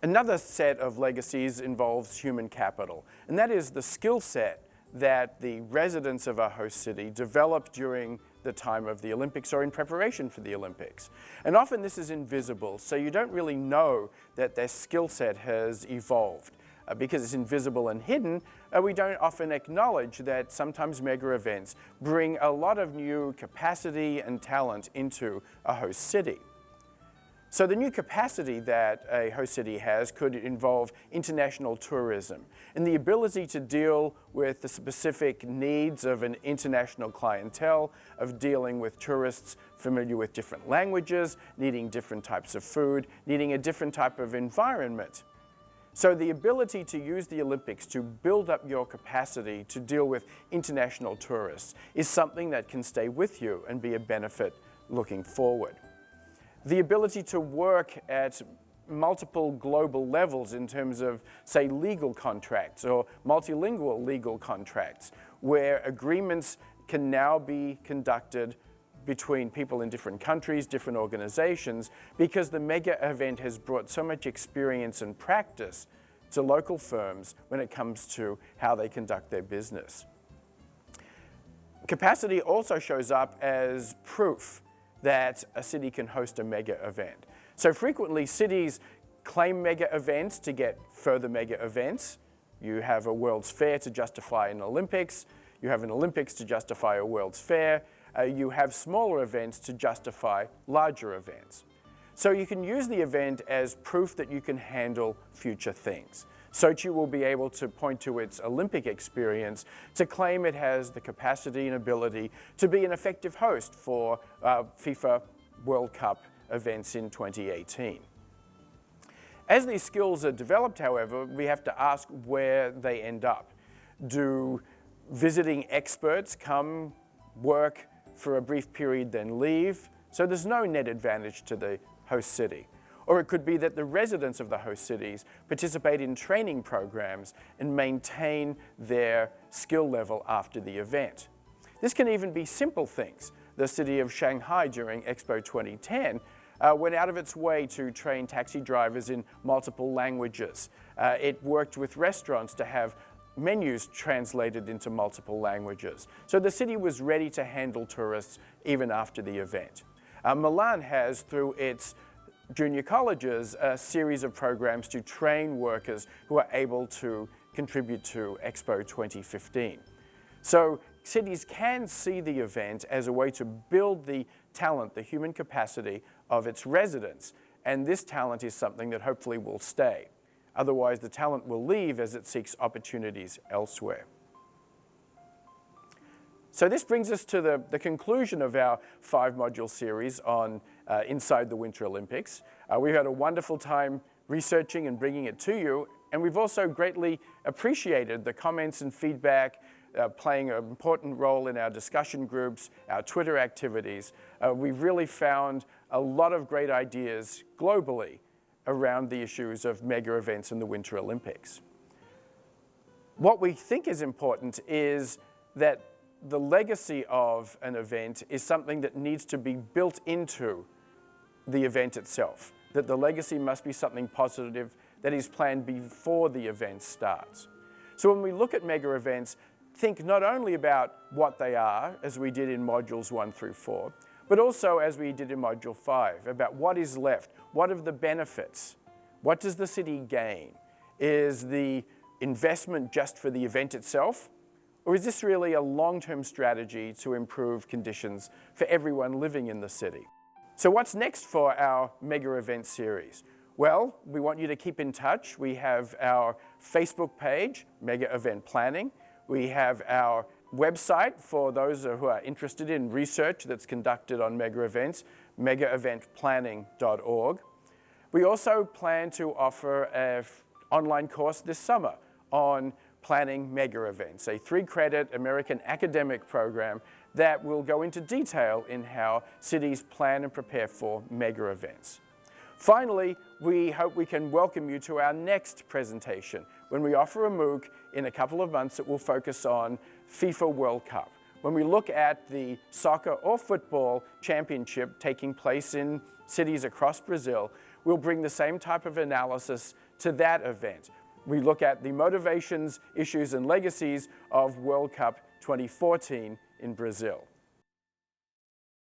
Another set of legacies involves human capital, and that is the skill set that the residents of a host city developed during the time of the Olympics or in preparation for the Olympics. And often this is invisible, so you don't really know that their skill set has evolved. Because it's invisible and hidden, we don't often acknowledge that sometimes mega events bring a lot of new capacity and talent into a host city. So the new capacity that a host city has could involve international tourism and the ability to deal with the specific needs of an international clientele, of dealing with tourists familiar with different languages, needing different types of food, needing a different type of environment. So the ability to use the Olympics to build up your capacity to deal with international tourists is something that can stay with you and be a benefit looking forward. The ability to work at multiple global levels in terms of, say, legal contracts or multilingual legal contracts, where agreements can now be conducted between people in different countries, different organizations, because the mega event has brought so much experience and practice to local firms when it comes to how they conduct their business. Capacity also shows up as proof that a city can host a mega event. So frequently cities claim mega events to get further mega events. You have a World's Fair to justify an Olympics. You have an Olympics to justify a World's Fair. You have smaller events to justify larger events. So you can use the event as proof that you can handle future things. Sochi will be able to point to its Olympic experience to claim it has the capacity and ability to be an effective host for FIFA World Cup events in 2018. As these skills are developed, however, we have to ask where they end up. Do visiting experts come, work for a brief period, then leave? So there's no net advantage to the host city. Or it could be that the residents of the host cities participate in training programs and maintain their skill level after the event. This can even be simple things. The city of Shanghai during Expo 2010 went out of its way to train taxi drivers in multiple languages. It worked with restaurants to have menus translated into multiple languages. So the city was ready to handle tourists even after the event. Milan has, through its junior colleges, a series of programs to train workers who are able to contribute to Expo 2015. So cities can see the event as a way to build the talent, the human capacity of its residents, and this talent is something that hopefully will stay. Otherwise, the talent will leave as it seeks opportunities elsewhere. So this brings us to the conclusion of our 5-module series on Inside the Winter Olympics. We've had a wonderful time researching and bringing it to you, and we've also greatly appreciated the comments and feedback playing an important role in our discussion groups, our Twitter activities. We've really found a lot of great ideas globally around the issues of mega events in the Winter Olympics. What we think is important is that the legacy of an event is something that needs to be built into the event itself, that the legacy must be something positive that is planned before the event starts. So when we look at mega events, think not only about what they are, as we did in modules 1 through 4, but also as we did in module 5, about what is left, what are the benefits, what does the city gain? Is the investment just for the event itself? Or is this really a long-term strategy to improve conditions for everyone living in the city? So what's next for our mega event series? Well, we want you to keep in touch. We have our Facebook page, Mega Event Planning. We have our website for those who are interested in research that's conducted on mega events, megaeventplanning.org. We also plan to offer an online course this summer on planning mega events, a 3-credit American academic program that will go into detail in how cities plan and prepare for mega events. Finally, we hope we can welcome you to our next presentation when we offer a MOOC in a couple of months that will focus on FIFA World Cup. When we look at the soccer or football championship taking place in cities across Brazil, we'll bring the same type of analysis to that event. We look at the motivations, issues and legacies of World Cup 2014 in Brazil.